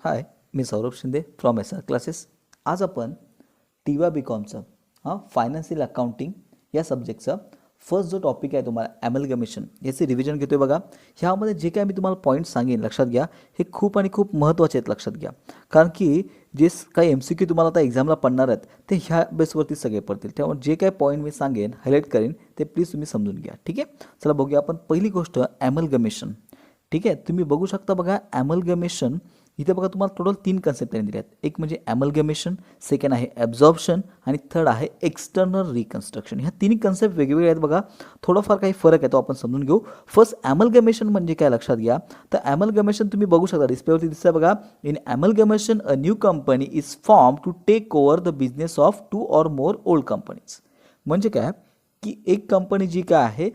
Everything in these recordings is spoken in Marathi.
हाय, मी Saurabh Shinde from S R classes. आज आपण टी वाय बी कॉमचं फायनान्शियल अकाउंटिंग या सब्जेक्टचा फर्स्ट जो टॉपिक आहे तुम्हाला ॲमलगमेशन याचे रिव्हिजन घेतो आहे बघा. ह्यामध्ये जे काय मी तुम्हाला पॉईंट्स सांगेन लक्षात घ्या, हे खूप आणि खूप महत्त्वाचे आहेत लक्षात घ्या. कारण की जे काही MCQ तुम्हाला आता एक्झामला पडणार आहेत ते ह्या बेसवरती सगळे पडतील. त्यामुळे जे काही पॉईंट मी सांगेन हायलाईट करेन ते प्लीज तुम्ही समजून घ्या. ठीक आहे, चला बघूया आपण. पहिली गोष्ट ॲमलगमेशन. ठीक आहे, तुम्ही बघू शकता बघा ॲमलगमेशन. इथे बघा तुम्हाला टोटल 3 कन्सेप्ट त्यांनी दिले आहेत. एक म्हणजे ॲमलगमेशन, सेकंड आहे ॲब्झॉर्प्शन आणि थर्ड आहे एक्सटर्नल रिकन्स्ट्रक्शन. ह्या तिन्ही कन्सेप्ट वेगवेगळे आहेत बघा. थोडाफार काही फरक आहे तो आपण समजून घेऊ. फर्स्ट ॲमलगमेशन म्हणजे काय लक्षात घ्या. तर ॲमलगमेशन तुम्ही बघू शकता डिस्प्लेवरती दिसतंय बघा. In amalgamation a new company is form to take over the business of 2 or more old companies. म्हणजे काय की एक कंपनी जी काय आहे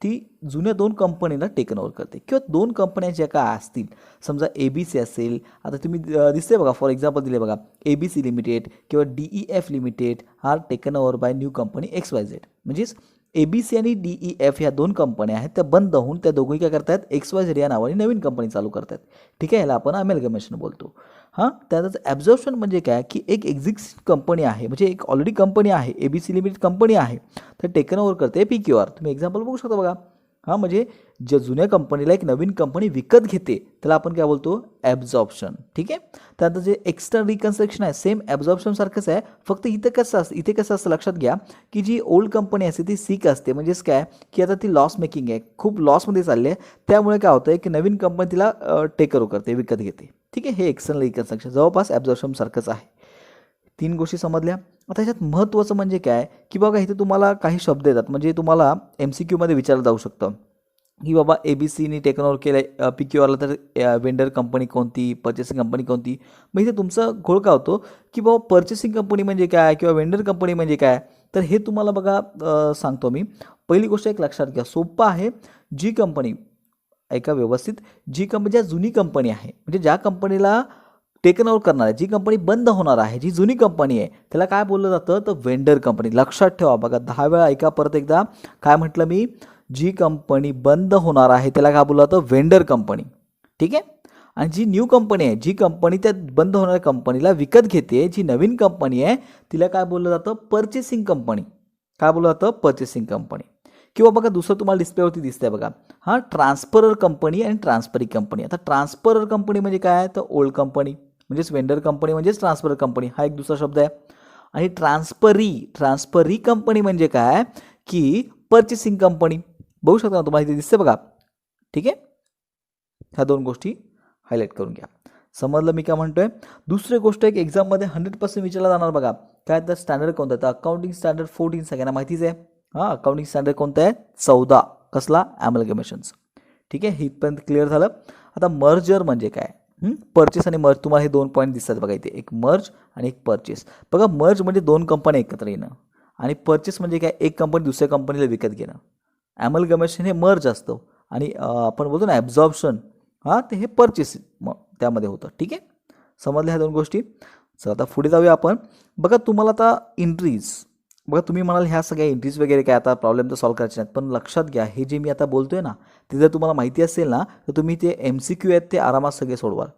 ती जुन्या 2 कंपनीला टेकन ओव्हर करते किंवा 2 कंपन्या ज्या काय असतील, समजा ABC असेल. आता तुम्ही दिसते बघा, फॉर एक्झाम्पल दिले बघा, ABC लिमिटेड किंवा DEF limited are taken over by new company XYZ. म्हणजेच ABC आणि DEF ह्या 2 कंपन्या आहेत, त्या बंद होऊन त्या दोघंही काय करतात, XYZ या नावाने नवीन कंपनी चालू करतात. ठीक आहे, ह्याला आपण ॲमलगमेशन बोलतो. त्यातच ॲब्झॉर्प्शन म्हणजे काय की एक एक्झिस्टिंग कंपनी आहे, म्हणजे एक ऑलरेडी कंपनी आहे, ABC लिमिटेड कंपनी आहे, तर टेकन ओव्हर करते PQR. तुम्ही एक्झाम्पल बघू शकता बघा. म्हणजे ज्या जुन्या कंपनीला एक नवीन कंपनी विकत घेते त्याला आपण काय बोलतो, ॲब्झॉर्प्शन. ठीक आहे, त्यानंतर जे एक्सटर्नल रिकन्स्ट्रक्शन आहे सेम ॲब्झॉर्प्शन सारखंच आहे, फक्त इथे कसं असतं लक्षात घ्या की जी ओल्ड कंपनी असते ती सीक असते. म्हणजेच काय की आता ती लॉस मेकिंग आहे, खूप लॉसमध्ये चालली आहे, त्यामुळे काय होतं की नवीन कंपनी तिला टेक ओव्हर करते, विकत घेते. ठीक आहे, हे एक्सटर्नल रिकन्स्ट्रक्शन जवळपास ॲब्झॉर्प्शन सारखंच आहे. 3 गोष्टी समजल्या. आता ह्याच्यात महत्त्वाचं म्हणजे काय की बघा, इथे तुम्हाला काही शब्द येतात, म्हणजे तुम्हाला MCQमध्ये विचारलं जाऊ शकतं की बाबा ABCनी टेकन ओव्हर केलं आहे PQRला, तर वेंडर कंपनी कोणती, पर्चेसिंग कंपनी कोणती. मग इथे तुमचा घोळ काय होतो की बाबा पर्चेसिंग कंपनी म्हणजे काय किंवा वेंडर कंपनी म्हणजे काय. तर हे तुम्हाला बघा सांगतो मी. पहिली गोष्ट एक लक्षात घ्या, सोपं आहे. जी कंपनी, ऐका व्यवस्थित, जी कंपनी ज्या जुनी कंपनी आहे, म्हणजे ज्या कंपनीला टेकन ओव्हर करणार आहे, जी कंपनी बंद होणार आहे, जी जुनी कंपनी आहे, त्याला काय बोललं जातं, तर वेंडर कंपनी. लक्षात ठेवा बघा, 10 वेळा ऐका परत एकदा. काय म्हटलं मी, जी कंपनी बंद होणार आहे त्याला काय बोललं जातं, वेंडर कंपनी. ठीक आहे, आणि जी न्यू कंपनी आहे, जी कंपनी त्या बंद होणाऱ्या कंपनीला विकत घेते, जी नवीन कंपनी आहे, तिला काय बोललं जातं, पर्चेसिंग कंपनी. काय बोललं जातं, पर्चेसिंग कंपनी. किंवा बघा दुसरं तुम्हाला डिस्प्लेवरती दिसतंय बघा, ट्रान्सफरर कंपनी आणि ट्रान्सफरी कंपनी. आता ट्रान्सफरर कंपनी म्हणजे काय, तर ओल्ड कंपनी, म्हणजेच वेंडर कंपनी म्हणजेच ट्रान्सफर कंपनी, हा एक दुसरा शब्द आहे. आणि ट्रान्सफरी कंपनी म्हणजे काय की पर्चेसिंग कंपनी. बघू शकता तुम्हाला इथे दिसते बघा. ठीक आहे, ह्या 2 गोष्टी हायलाईट करून घ्या. समजलं मी काय म्हणतोय. दुसरी गोष्ट, एक एक्झाममध्ये 100% विचारला जाणार बघा, काय तर स्टँडर्ड कोणतं, तर अकाउंटिंग स्टँडर्ड 14 सगळ्यांना माहितीच आहे. अकाउंटिंग स्टँडर्ड कोणतं आहे, 14. कसला, ॲमलगमेशनचं. ठीक आहे, इथपर्यंत क्लिअर झालं. आता मर्जर म्हणजे काय, पर्चेस आणि मर्ज. तुम्हाला हे 2 पॉईंट दिसतात बघा इथे, एक मर्ज आणि एक पर्चेस. बघा, मर्ज म्हणजे 2 कंपन्या एकत्र येणं, आणि पर्चेस म्हणजे काय, एक कंपनी दुसऱ्या कंपनीला विकत घेणं. ॲमलगमेशन हे मर्ज असतं, आणि आपण बोलतो ना ॲब्झॉर्प्शन, ते हे पर्चेस त्यामध्ये होतं. ठीक आहे, समजल्या ह्या 2 गोष्टी. चला आता पुढे जाऊया आपण. बघा तुम्हाला आता एंट्रीज, बघा तुम्ही म्हणाल ह्या सगळ्या एंट्रीज वगैरे काय आता प्रॉब्लेम तर सॉल्व्ह करायचे नाहीत, पण लक्षात घ्या हे जे मी आता बोलतोय ना, ते जर तुम्हाला माहिती असेल ना, तर तुम्ही ते MCQ आहेत ते आरामात सगळे सोडवाल.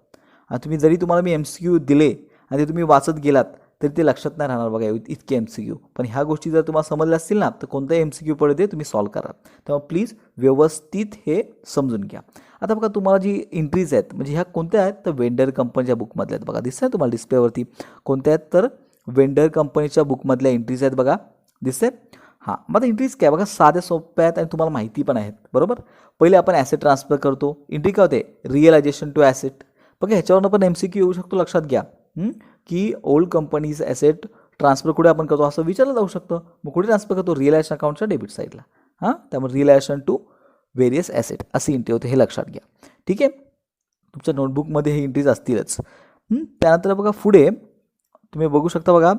आणि तुम्ही जरी तुम्हाला मी MCQ दिले आणि ते तुम्ही वाचत गेलात तरी ते लक्षात नाही राहणार बघा, इतके MCQ. पण ह्या गोष्टी जर तुम्हाला समजल्या असतील ना, तर कोणताही MCQ पडे ते तुम्ही सॉल्व्ह करा. तेव्हा प्लीज व्यवस्थित हे समजून घ्या. आता बघा तुम्हाला जी एंट्रीज आहेत, म्हणजे ह्या कोणत्या आहेत, तर वेंडर कंपनीच्या बुकमधल्या आहेत बघा. दिसतंय तुम्हाला डिस्प्लेवरती कोणत्या आहेत, तर वेंडर कंपनीच्या बुकमधल्या एंट्रीज आहेत बघा, दिसते. मग एंट्रीज काय बघा, साध्या सोप्या आहेत आणि तुम्हाला माहिती पण आहेत बरोबर. पहिले आपण ॲसेट ट्रान्सफर करतो, एंट्री काय होते, रिअलायझेशन टू ॲसेट. बघा ह्याच्यावरून पण MCQ येऊ शकतो, लक्षात घ्या की ओल्ड कंपनीज ॲसेट ट्रान्सफर कुठे आपण करतो असं विचारलं जाऊ शकतं. मग कुठे ट्रान्सफर करतो, रिअलायझेशन अकाउंटच्या डेबिट साईडला. त्यामुळे रिअलायझेशन टू व्हेरियस ॲसेट अशी एंट्री होते, हे लक्षात घ्या. ठीक आहे, तुमच्या नोटबुकमध्ये हे एंट्रीज असतीलच. त्यानंतर बघा पुढे तुम्ही बघू शकता बघा,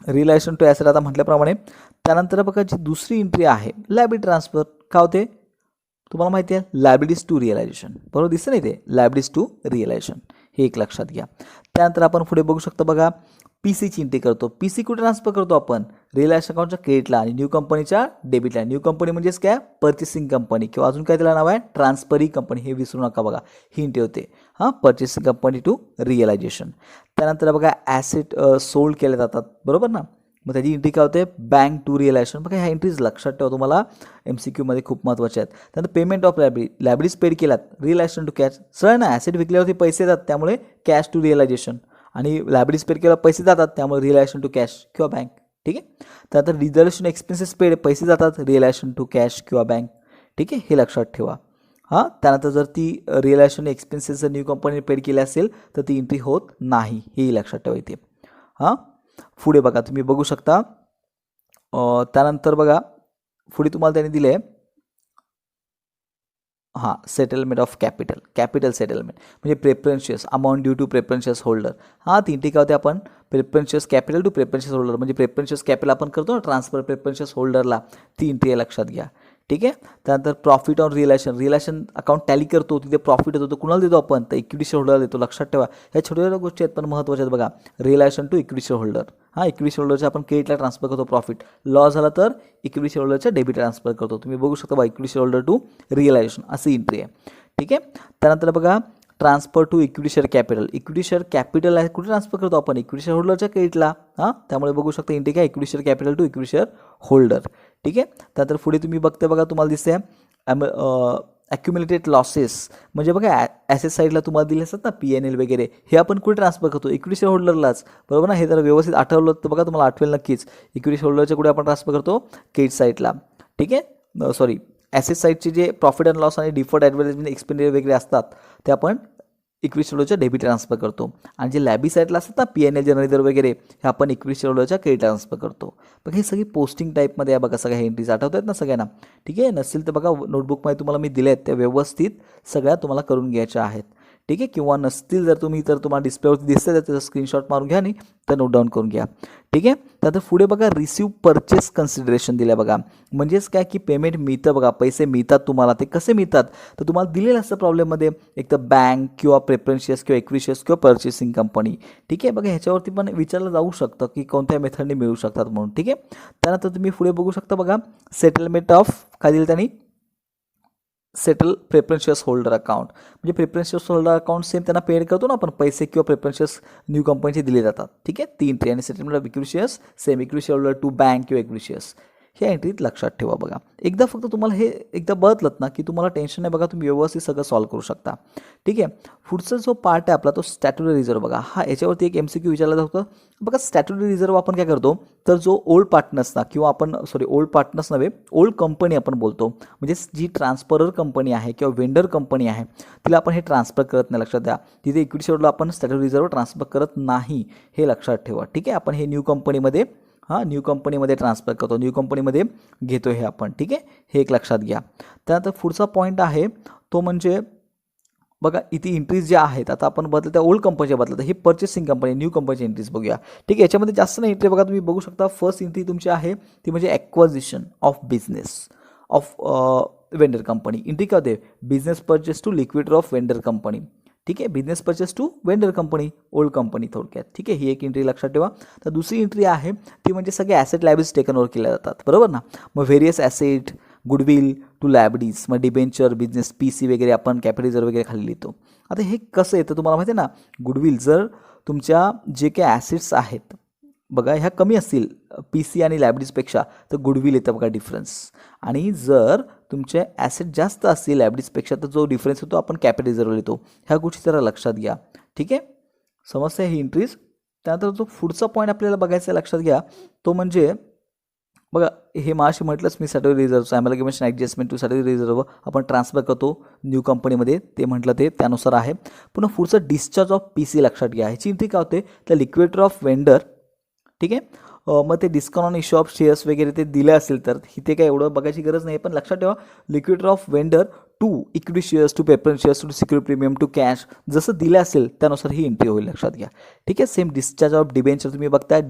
रिलेशन टू ॲसेट आता म्हटल्याप्रमाणे. त्यानंतर बघा जी दुसरी एंट्री आहे, लायबिलिटी ट्रान्सफर. काय होते तुम्हाला माहिती आहे, लायबिलिटीज टू रिअलायझेशन. बरोबर दिसतं नाही ते, लायबिलिटीज टू रिअलायझेशन, हे एक लक्षात घ्या. त्यानंतर आपण पुढे बघू शकता बघा, PCची एंट्री करतो. PC कुठे ट्रान्सफर करतो आपण, रिअलायझेशन अकाउंटच्या क्रेडिटला आणि न्यू कंपनीच्या डेबिटला. न्यू कंपनी म्हणजेच काय, पर्चेसिंग कंपनी, किंवा अजून काय त्याला नाव आहे, ट्रान्सफरी कंपनी. हे विसरू नका बघा, ही एंट्री होते. Purchasing company to realisation. त्यानंतर बघा ॲसेट सोल्ड केले जातात, बरोबर ना. मग त्याची एंट्री काय होते, बँक टू रिअलायझेशन. बघा ह्या एंट्रीज लक्षात ठेवा, तुम्हाला MCQमध्ये खूप महत्त्वाचे आहेत. त्यानंतर पेमेंट ऑफ लायबिलिटीज पेड केल्यात, रिअलायझेशन टू कॅश. सरळ ना, ॲसेट विकल्यावरती पैसे येतात त्यामुळे कॅश टू रिअलायझेशन, आणि लायबिलिटीज पेड केल्यावर पैसे जातात त्यामुळे रिअलायझेशन टू कॅश किंवा बँक. ठीक आहे. त्यानंतर रिझर्वेशन एक्सपेन्सेस पेड, पैसे जातात रिअलायझेशन टू कॅश किंवा बँक. ठीक आहे, हे लक्षात ठेवा. त्यानंतर जर ती रिअलायझेशन एक्सपेन्सेस जर न्यू कंपनीने पेड केले असेल तर ती एंट्री होत नाही, हेही लक्षात ठेवा इथे. पुढे बघा तुम्ही बघू शकता. त्यानंतर बघा पुढे तुम्हाला त्यांनी दिले सेटलमेंट ऑफ कॅपिटल सेटलमेंट म्हणजे प्रेफरन्शियस अमाऊंट ड्यू टू प्रेफरन्शियस होल्डर. ती एंट्री काय होते, आपण प्रेफरन्शियस कॅपिटल टू प्रेफरन्शियस होल्डर म्हणजे प्रेफरन्शियस कॅपिटल आपण करतो ना ट्रान्सफर प्रेफरन्शियस होल्डरला, ती एंट्री लक्षात घ्या. ठीक आहे. त्यानंतर profit on realisation account tally करतो, तिथे प्रॉफिट होतो, कुणाला देतो आपण, तर इक्विटी शेअर होल्डरला देतो. लक्षात ठेवा, ह्या छोट्या छोट्या गोष्टी आहेत पण महत्त्वाच्या आहेत. बघा realisation to equity share holder, equity share होल्डरच्या आपण क्रेडिटला ट्रान्सफर करतो प्रॉफिट, लॉस झाला तर इक्विटी शेअर होल्डरच्या डेबिट ट्रान्सफर करतो. तुम्ही बघू शकता equity share holder to realisation अशी एंट्री आहे. ठीक आहे. त्यानंतर बघा transfer to equity share capital आहे, कुठे ट्रान्सफर करतो आपण, इक्विटी शेअर होल्डरच्या क्रेडिटला. त्यामुळे बघू शकता एंट्री काय, equity share capital to equity share holder. ठीक आहे. त्यानंतर पुढे तुम्ही बघते बघा, तुम्हाला दिसते ॲक्युम्युलेटेड लॉसेस म्हणजे बघा ॲसेट साईडला तुम्हाला दिले असतात ना PNL वगैरे, हे आपण कुठे ट्रान्सफर करतो, इक्विटी शेअर होल्डरलाच, बरोबर ना. हे जर व्यवस्थित आठवलं तर बघा तुम्हाला आठवेल नक्कीच, इक्विटी शेअर होल्डरच्या कुठे आपण ट्रान्सफर करतो, क्रेडिट साईडला. ठीक आहे, सॉरी ॲसेट साईडचे जे प्रॉफिट अँड लॉस आणि डिफर्ड ॲडव्हर्टाइजमेंट एक्सपेंडिचर वगैरे असतात ते आपण इक्विटी शेअर होल्डरच्या डेबिट ट्रान्सफर करतो. आणि जे लॅबी साईडला असतात ना PNL जनरल रिझर्व्ह वगैरे, हे आपण इक्विटी शेअर होल्डरच्या क्रेडिट ट्रान्सफर करतो. बघा हे सगळी पोस्टिंग टाईपमध्ये आहे बघा, सगळ्या एंट्रीज आठवत आहेत ना सगळ्यांना. ठीक आहे, नसेल तर बघा नोटबुकमध्ये तुम्हाला मी दिले आहेत, त्या व्यवस्थित सगळ्या तुम्हाला करून घ्यायच्या आहेत. ठीक आहे, किंवा नसतील जर तुम्हाला डिस्प्लेवरती दिसतं तर त्याचा स्क्रीनशॉट मारून घ्या आणि तर नोट डाऊन करून घ्या. ठीक आहे. त्यानंतर पुढे बघा रिसिव्ह परचेस कन्सिडरेशन दिलं बघा, म्हणजेच काय की पेमेंट मिळतं बघा, पैसे मिळतात तुम्हाला, ते कसे मिळतात तर तुम्हाला दिलेलं असतं प्रॉब्लेममध्ये, एक तर बँक किंवा प्रेफरन्शियस किंवा इक्विशियस किंवा पर्चेसिंग कंपनी. ठीक आहे, बघा ह्याच्यावरती पण विचारलं जाऊ शकतं की कोणत्या मेथडने मिळू शकतात म्हणून. ठीक आहे. त्यानंतर तुम्ही पुढे बघू शकता बघा सेटलमेंट ऑफ काय दिलं त्यांनी, सेटल प्रेफरन्शियस होल्डर अकाउंट म्हणजे प्रेफरन्शियस होल्डर अकाउंट सेम त्यांना पेड करतो ना आपण, पैसे किंवा प्रेफरन्शियस न्यू कंपनीचे दिले जातात. ठीक आहे, 3 एंट्री. आणि सेटलमेंट ऑफ इक्विशियस same equity holder to bank किंवा इक्विशियस, ह्या एंट्रीत लक्षात ठेवा. बघा एकदा फक्त तुम्हाला हे एकदा बघितलं ना की तुम्हाला टेन्शन नाही, बघा तुम्ही व्यवस्थित सगळं सॉल्व्ह करू शकता. ठीक आहे. पुढचा जो पार्ट आहे आपला तो स्टॅट्युटरी रिझर्व्ह. बघा याच्यावरती एक MCQ विचारलं जातं. बघा स्टॅट्युटरी रिझर्व्ह आपण काय करतो, तर जो ओल्ड पार्टनर्सना किंवा आपण ओल्ड पार्टनर्स नव्हे, ओल्ड कंपनी आपण बोलतो, म्हणजे जी ट्रान्सफरर कंपनी आहे किंवा वेंडर कंपनी आहे तिला आपण हे ट्रान्सफर करत नाही. लक्षात द्या, तिथे इक्विटी शेअरला आपण स्टॅट्युटरी रिझर्व्ह ट्रान्सफर करत नाही, हे लक्षात ठेवा. ठीक आहे, आपण हे न्यू कंपनीमध्ये ट्रान्सफर करतो, न्यू कंपनीमध्ये घेतो हे आपण. ठीक आहे, हे एक लक्षात घ्या. त्यानंतर पुढचा पॉईंट आहे तो म्हणजे बघा इथे एंट्रीज ज्या आहेत, आता आपण बदलत त्या ओल्ड कंपनीच्या बदलत, हे पर्चेसिंग कंपनी न्यू कंपनीची एंट्रीज बघूया. ठीक आहे, याच्यामध्ये जास्त नाही एंट्री बघा, तुम्ही बघू शकता. फर्स्ट एंट्री तुमची आहे ती म्हणजे acquisition of business of vendor company. Entry काय होते, business purchase to liquidator of vendor company. ठीक आहे, business purchase to vendor company, old company थोडक्यात. ठीक आहे, ही एक एंट्री लक्षात ठेवा. तर दुसरी एंट्री आहे ती म्हणजे सगळे ॲसेट लायबिलिटीज टेकन ओव्हर केल्या जातात, बरोबर ना. मग various asset, goodwill to liabilities, मग डिबेंचर, बिझनेस PC वगैरे आपण कॅपिटल रिझर्व्ह वगैरे खाली लिहितो. आता हे कसं येतं तुम्हाला माहिती आहे ना, गुडविल जर तुमच्या जे काही ॲसेट्स आहेत बघा ह्या कमी असतील PC आणि लायबिलिटीजपेक्षा तर गुडविल येतं बघा डिफरन्स, आणि जर तुमचे ॲसेट जास्त असतील लायबिलिटीजपेक्षा तर जो डिफरन्स होतो आपण कॅपिटल रिझर्व्ह लिहितो. ह्या गोष्टी जरा लक्षात घ्या. ठीक आहे, समस्या ही एंट्रीज. त्यानंतर जो पुढचा पॉईंट आपल्याला बघायचा लक्षात घ्या तो म्हणजे बघा हे माशी म्हटलंच मी statutory reserve amalgamation adjustment to statutory reserve आपण ट्रान्सफर करतो न्यू कंपनीमध्ये, ते म्हटलं ते त्यानुसार आहे. पुन्हा पुढचं डिस्चार्ज ऑफ PC लक्षात घ्या. ह्याची एंट्री काय होते, तर लिक्विडेटर ऑफ वेंडर. ठीक आहे, मग ते discount on issue of shares वगैरे ते दिले असेल तर इथे काय एवढं बघायची गरज नाही, पण लक्षात ठेवा liquidator of vendor to equity shares to preference shares to security premium to cash, जसं दिलं असेल त्यानुसार ही एंट्री होईल, लक्षात घ्या. ठीक आहे, सेम डिस्चार्ज ऑफ डिबेंचर तुम्ही बघताय,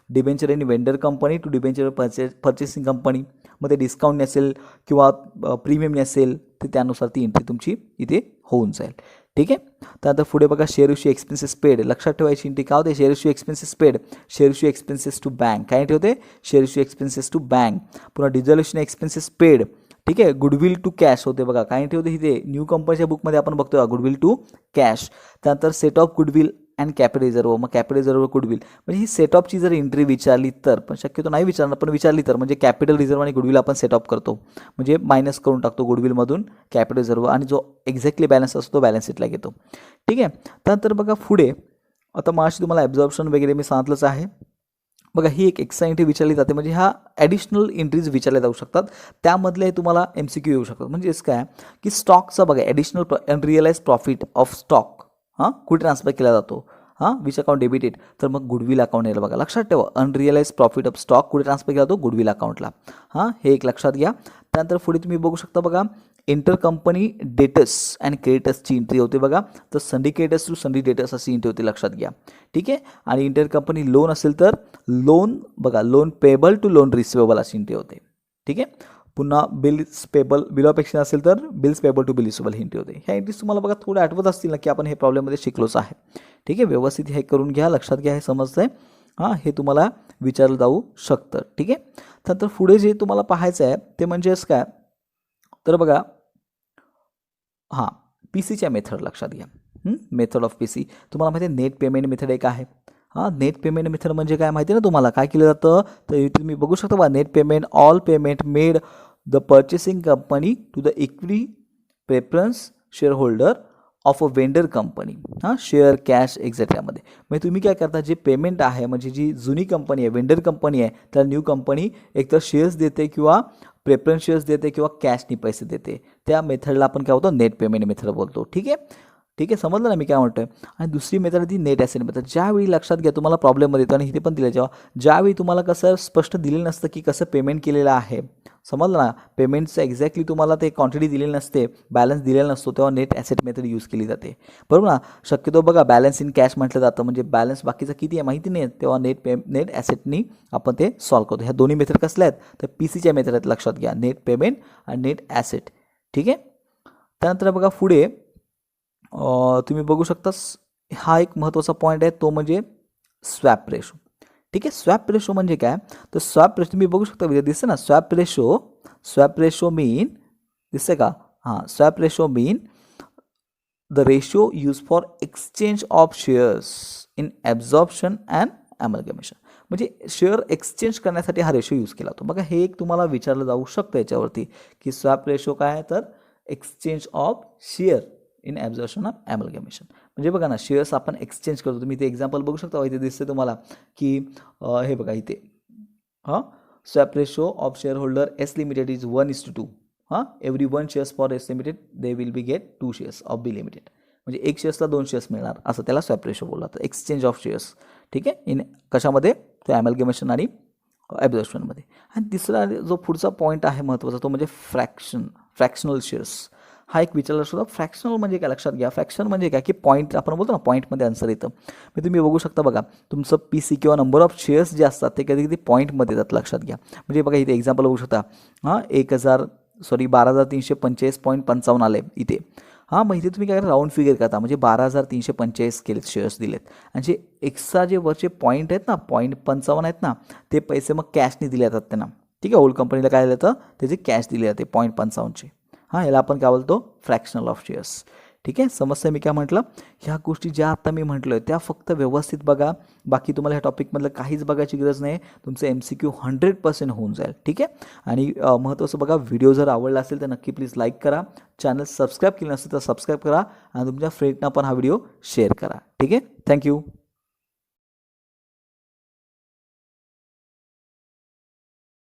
डिबेंचर आणि vendor company to debenture purchasing company, मग ते डिस्काउंट नसेल किंवा प्रीमियम नसेल तर त्यानुसार ती एंट्री तुमची इथे होऊन जाईल. ठीक आहे. त्यानंतर पुढे बघा शेअर इश्यू एक्सपेन्सेस पेड, लक्षात ठेवायची एंट्री काय होते, share issue expenses paid, share issue expenses to bank, काय एंट्री होते, share issue expenses to bank. पुन्हा डिझोल्युशन एक्सपेन्सेस पेड ठीक आहे. गुडविल टू कॅश होते बघा, काय एंट्री होते इथे न्यू कंपनीच्या बुकमध्ये आपण बघतोय गुडविल टू कॅश. त्यानंतर set of goodwill and capital reserve, मग कॅपिटल रिझर्व गुडविल म्हणजे ही सेट ऑफची जर एंट्री विचारली तर, पण शक्यतो नाही विचारणार, पण विचारली तर म्हणजे कॅपिटल रिझर्व आणि गुडविल आपण सेट ऑफ करतो, म्हणजे मायनस करून टाकतो गुडविलमधून कॅपिटल रिझर्व, आणि जो एक्झॅक्टली बॅलन्स असतो तो बॅलन्स शीटला घेतो. ठीक आहे. त्यानंतर बघा पुढे आता माशी तुम्हाला ॲब्झॉर्प्शन वगैरे मी सांगितलंच आहे. बघा ही एक एक्स्ट्रा एंट्री विचारली जाते, म्हणजे ह्या ॲडिशनल एंट्रीज विचारल्या जाऊ शकतात, त्यामधले तुम्हाला MCQ येऊ शकतात. म्हणजेच काय की स्टॉकचा बघा ॲडिशनल अनरिअलाइज प्रॉफिट ऑफ स्टॉक कुठे ट्रान्सफर केला जातो, विच अकाउंट डेबिटेड, तर मग गुडविल अकाउंट येईल बघा. लक्षात ठेवा, अनरिअलाइज प्रॉफिट ऑफ स्टॉक कुठे ट्रान्सफर केला जातो, गुडविल अकाउंटला. हे एक लक्षात घ्या. त्यानंतर पुढे तुम्ही बघू शकता बघा इंटर कंपनी डेटर्स अँड क्रेडिटर्सची एंट्री होते बघा, तर sundry creditors to sundry debtors अशी एंट्री होते, लक्षात घ्या. ठीक आहे. आणि इंटर कंपनी लोन असेल तर लोन बघा loan payable to loan receivable अशी एंट्री होते. ठीक आहे. पुन्हा bills payable bill of exchange असेल तर bills payable to bill receivable ही एंट्री होते. ह्या एंट्रीज तुम्हाला बघा थोडं आठवत असतील ना, की आपण हे प्रॉब्लेममध्ये शिकलोच आहे. ठीक आहे. व्यवस्थित हे करून घ्या, लक्षात घ्या, हे समजतंय. हे तुम्हाला विचारलं जाऊ शकतं. ठीक आहे. त्यानंतर पुढे जे तुम्हाला पाहायचं आहे ते म्हणजेच काय, तर बघा PCच्या मेथड लक्षात घ्या. मेथड ऑफ PC तुम्हाला माहिती आहे, नेट पेमेंट मेथड एक आहे. नेट पेमेंट मेथड म्हणजे काय माहिती आहे ना तुम्हाला, काय केलं जातं, तर तुम्ही बघू शकता बघा net payment all payment made the purchasing company to the equity preference share holder of a vendor company, share cash एक्झेट्रामध्ये. म्हणजे तुम्ही काय करता, जे पेमेंट आहे म्हणजे जी जुनी कंपनी आहे वेंडर कंपनी आहे, तर न्यू कंपनी एकतर शेअर्स देते किंवा प्रेफरन्स शेअर्स देते किंवा कॅशनी पैसे देते, त्या मेथडला आपण काय होतो नेट पेमेंट मेथड बोलतो. ठीक आहे. ठीक आहे, समजलं ना मी काय म्हणतोय. आणि दुसरी मेथड ती नेट ॲसेट मेथड. ज्यावेळी लक्षात घ्या तुम्हाला प्रॉब्लेममध्ये येतो, आणि इथे पण दिलं ज्यावेळी तुम्हाला कसं स्पष्ट दिलेलं नसतं की कसं पेमेंट केलेलं आहे, समजलं ना, पेमेंटचं एक्झॅक्टली तुम्हाला ते क्वांटिटी दिलेली नसते, बॅलन्स दिलेला नसतो, तेव्हा नेट ॲसेट मेथड यूज केली जाते, बरोबर ना. शक्यतो बघा बॅलन्स इन कॅश म्हटलं जातं, म्हणजे बॅलन्स बाकीचं किती आहे माहिती नाही, तेव्हा नेट ॲसेटनी आपण ते सॉल्व करतो. ह्या दोन्ही मेथड कसल्या आहेत, तर PCच्या मेथड आहेत, लक्षात घ्या, नेट पेमेंट आणि नेट ॲसेट. ठीक आहे. त्यानंतर बघा पुढे तुम्ही बघू शकता, हा एक महत्त्वाचा पॉईंट आहे, तो म्हणजे स्वॅप रेशो. ठीक आहे. स्वॅप रेशो म्हणजे काय, तर स्वॅप रेशो तुम्ही बघू शकता दिसते ना, स्वॅप रेशो मीन दिसते का, swap ratio mean the ratio use for exchange of shares in absorption and amalgamation. म्हणजे शेअर एक्सचेंज करण्यासाठी हा रेशो यूज केला जातो. बघा हे एक तुम्हाला विचारलं जाऊ शकतं याच्यावरती, की स्वॅप रेशो काय आहे, तर exchange of share in absorption of amalgamation. म्हणजे बघा ना, शेअर्स आपण एक्सचेंज करतो. तुम्ही ते एक्झाम्पल बघू शकता, इथे दिसते तुम्हाला की हे बघा इथे swap ratio of share holder S limited is 1:2. Every 1 shares for S limited they will be get 2 shares of B limited. म्हणजे 1 शेअर्सला 2 शेअर्स मिळणार, असं त्याला स्वॅप रेशो बोलला जातं, एक्सचेंज ऑफ शेअर्स. ठीक आहे. इन कशामध्ये, तो ॲमलगमेशन आणि ॲब्झॉर्प्शनमध्ये. आणि तिसरा जो पुढचा पॉईंट आहे महत्त्वाचा, तो म्हणजे फ्रॅक्शनल शेअर्स. हा एक विचारला सुद्धा. फ्रॅक्शनल म्हणजे काय, लक्षात घ्या, फ्रॅक्शन म्हणजे काय, की पॉईंट आपण बोलतो ना, पॉईंटमध्ये आन्सर येतं. मग तुम्ही बघू शकता बघा, तुमचं PC किंवा नंबर ऑफ शेअर्स जे असतात ते कधी कधी पॉईंटमध्ये येतात, लक्षात घ्या. म्हणजे बघा इथे एक्झाम्पल बघू शकता, 12,345.55 आले इथे. मग इथे तुम्ही काय करा, राऊंड फिगर करता, म्हणजे 12,345 केले शेअर्स दिलेत, आणि जे एक्स्ट्रा जे वरचे पॉईंट आहेत ना, 0.55 आहेत ना, ते पैसे मग कॅशने दिले जातात त्यांना. ठीक आहे. ओल्ड कंपनीला काय दिलं जातं, त्याचे कॅश दिले जाते 0.55चे. याला आपण काय बोलतो, फ्रॅक्शनल ऑफ शेअर्स. ठीक आहे. समस्या मी काय म्हटलं, ह्या गोष्टी ज्या आता मी म्हटलं त्या फक्त व्यवस्थित बघा, बाकी तुम्हाला ह्या टॉपिकमधलं काहीच बघायची गरज नाही. तुमचं MCQ 100% होऊन जाईल. ठीक आहे. आणि महत्त्वाचं बघा, व्हिडिओ जर आवडला असेल तर नक्की प्लीज लाईक करा, चॅनल सबस्क्राईब केलं नसेल तर सबस्क्राईब करा, आणि तुमच्या फ्रेंडना पण हा व्हिडिओ शेअर करा. ठीक आहे. थँक्यू.